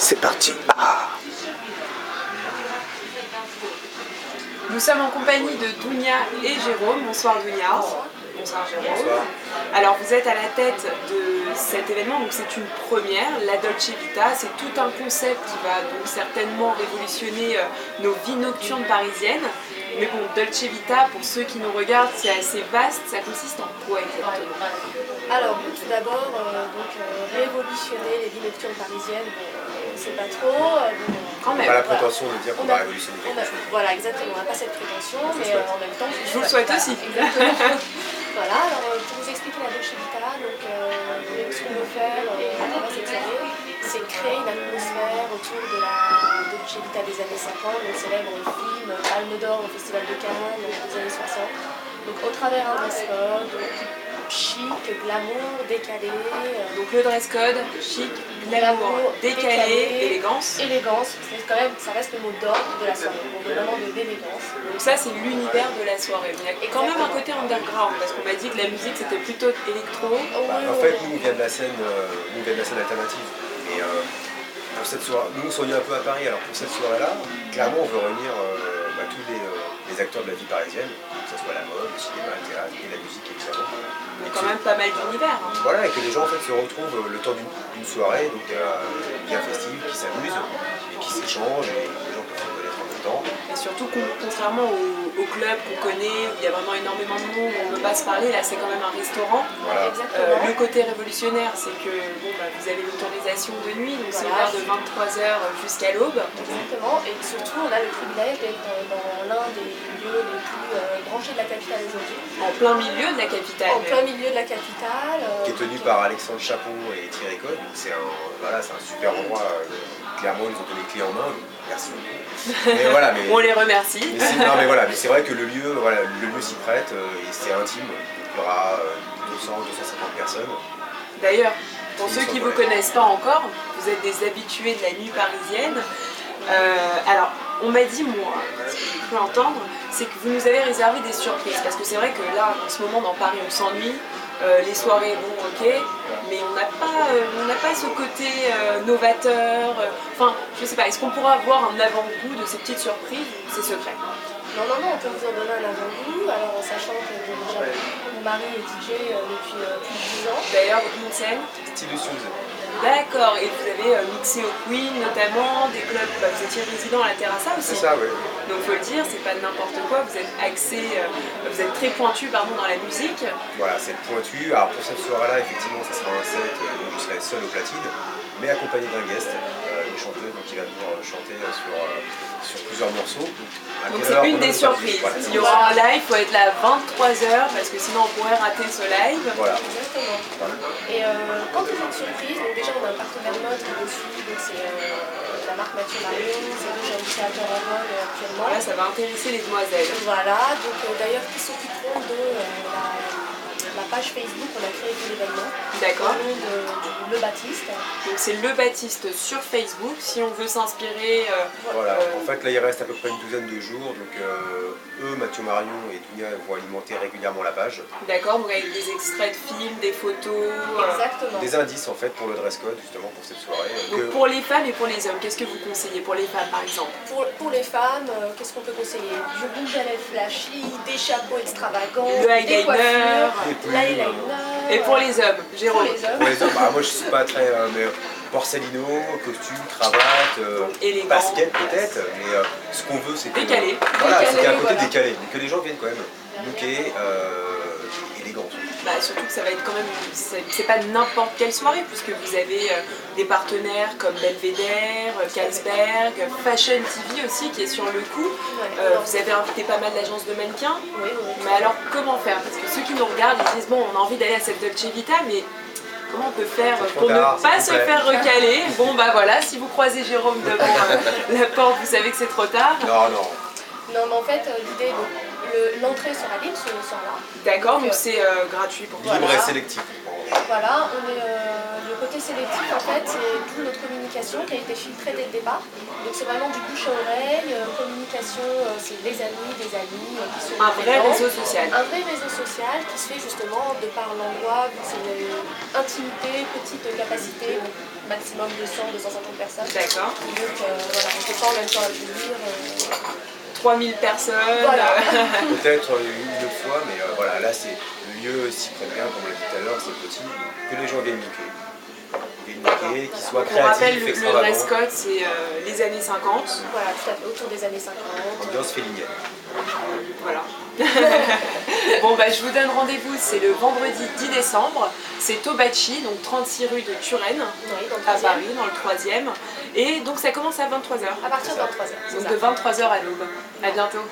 c'est parti. Nous sommes en compagnie de Dounia et Jérôme. Bonsoir Dounia. Bonsoir Jérôme. Bonsoir. Alors vous êtes à la tête de cet événement, donc c'est une première, la Dolce Vita. C'est tout un concept qui va donc certainement révolutionner nos vies nocturnes parisiennes. Mais bon, Dolce Vita, pour ceux qui nous regardent, c'est assez vaste. Ça consiste en quoi exactement? Alors, tout d'abord, révolutionner les vies nocturnes parisiennes, c'est pas trop. Quand même. Pas la prétention de dire qu'on va révolutionner quelque chose. Voilà, exactement, on n'a pas cette prétention, mais en même temps, Je vous le souhaite aussi. Exactement. Voilà, alors pour vous expliquer la Dolce Vita, donc, ce qu'on veut faire à travers cette soirée, c'est créer une atmosphère autour de la Dolce Vita des années 50, le célèbre film Palme d'Or au Festival de Cannes des années 60. Donc au travers un dress code chic, glamour, décalé. Donc le dress code, chic, glamour, décalé, élégance. Élégance, c'est quand même, ça reste le mot d'ordre de la soirée, donc vraiment de l'élégance. Donc ça c'est l'univers de la soirée. Mais il y a quand même un côté underground, parce qu'on m'a dit que la musique c'était plutôt électro. En fait, nous on vient de la scène, alternative. Et pour cette soirée, nous on soigne un peu à Paris, alors pour cette soirée-là, clairement on veut réunir tous les acteurs de la vie parisienne, que ce soit la mode, le cinéma, le théâtre et la musique évidemment. Donc quand même pas mal d'univers. Hein. Voilà, et que les gens en fait se retrouvent le temps d'une soirée, donc bien festive, qui s'amusent et qui s'échangent, et les gens peuvent se connaître en même temps. Et surtout contrairement au club qu'on connaît, où il y a vraiment énormément de monde, où on ne peut pas se parler, là c'est quand même un restaurant. Voilà. Le côté révolutionnaire, c'est que vous avez l'autorisation de nuit, donc c'est ouvert de 23h jusqu'à l'aube. Exactement, et surtout on a le privilège d'être dans l'un des lieux les plus branchés de la capitale aujourd'hui. En plein milieu de la capitale. En plein milieu de la capitale. Qui est tenu par Alexandre Chapon et Thierry Code, donc c'est un super endroit, clairement ils ont donné clé en main, donc merci beaucoup. Mais voilà, on les remercie. Mais c'est vrai que le lieu s'y prête, et c'est intime, donc il y aura 200-250 personnes. D'ailleurs, pour ceux qui ne vous connaissent pas encore, vous êtes des habitués de la nuit parisienne. Alors, on m'a dit, moi, ce que j'ai cru entendre, c'est que vous nous avez réservé des surprises. Parce que c'est vrai que là, en ce moment, dans Paris, on s'ennuie. Les soirées, bon, ok, mais on n'a pas ce côté novateur. Enfin, je sais pas, est-ce qu'on pourra avoir un avant-goût de ces petites surprises ou c'est secret? Non, on peut vous en donner un avant-goût, alors en sachant que déjà mon mari est DJ depuis plus de 10 ans. D'ailleurs, votre nom de scène? Style Suze. D'accord, et vous avez mixé au Queen notamment, des clubs, vous étiez résident à la Terrassa aussi. C'est ça, oui. Donc faut le dire, c'est pas n'importe quoi, vous êtes axé, vous êtes très pointu dans la musique. Voilà, c'est pointu. Alors pour cette soirée-là, effectivement, ça sera un set où je serai seul au platine, mais accompagné d'un guest, une chanteuse qui va venir chanter sur plusieurs morceaux. Donc c'est une des surprises. Voilà, il y aura un live, il faut être là à 23h parce que sinon on pourrait rater ce live. Voilà. Exactement. Voilà. Et quand on fait une surprise, donc déjà on a un partenaire mode dessus, donc c'est la marque Mathieu Marion, c'est deux jeunes créateurs en vogue actuellement. Voilà, ça va intéresser les demoiselles. Voilà, donc d'ailleurs qui s'occuperont de la page Facebook, on a créé tout l'événement. D'accord. Au nom de Le Baptiste. Donc c'est Le Baptiste sur Facebook, si on veut s'inspirer. Voilà, en fait là il reste à peu près une douzaine de jours, donc eux, Mathieu Marion et Dounia vont alimenter régulièrement la page. D'accord, donc avec des extraits de films, des photos. Exactement. Des indices en fait pour le dress code justement pour cette soirée. Donc pour les femmes et pour les hommes, qu'est-ce que vous conseillez pour les femmes par exemple? Pour les femmes, qu'est-ce qu'on peut conseiller? Du rouge à lèvres flashy, des chapeaux extravagants, le eyeliner, l'eyeliner. Et pour les hommes, Jérôme? Pour les hommes, moi je suis pas très mais porcelino, costume, cravate, basket peut-être, mais ce qu'on veut c'est que, décalé. Voilà, c'est qu'il y a un côté décalé, donc que les gens viennent quand même lookés, élégants. Surtout que ça va être quand même, c'est pas n'importe quelle soirée puisque vous avez des partenaires comme Belvedere, Carlsberg, Fashion TV aussi qui est sur le coup. Vous avez invité pas mal d'agences de mannequins. Oui. Mais alors comment faire? Parce que ceux qui nous regardent ils disent bon on a envie d'aller à cette Dolce Vita mais comment on peut faire pour ne pas se faire recaler? Bon bah voilà, si vous croisez Jérôme devant la porte vous savez que c'est trop tard. Non mais en fait l'idée, l'entrée sera libre ce soir-là. D'accord, donc c'est gratuit pour toi. Libre et sélectif. Voilà, le côté sélectif en fait, c'est toute notre communication qui a été filtrée dès le départ. Donc c'est vraiment du bouche à oreille, communication, c'est des amis qui sont un vrai réseau social. Un vrai réseau social qui se fait justement de par l'endroit, c'est une intimité, petite capacité, maximum 200-250 personnes. D'accord. Donc voilà, on ne peut pas en même temps accueillir. 3000 personnes. Voilà. Peut-être une autre fois, mais voilà, là c'est le lieu s'y prête bien, comme on l'a dit tout à l'heure, c'est petit, que les gens viennent niquer. Qu'ils soient On rappelle, créatifs, le dress extravagants. code, c'est les années 50. Voilà, tout à fait, autour des années 50. Ambiance félinienne. Voilà. Bon, bah, je vous donne rendez-vous, c'est le vendredi 10 décembre. C'est Tobachi, donc 36 rue de Turenne, Oui, dans le à troisième. Paris, dans le 3e. Et donc ça commence à 23h. À partir de 23h. Donc de 23h à l'aube. À bientôt.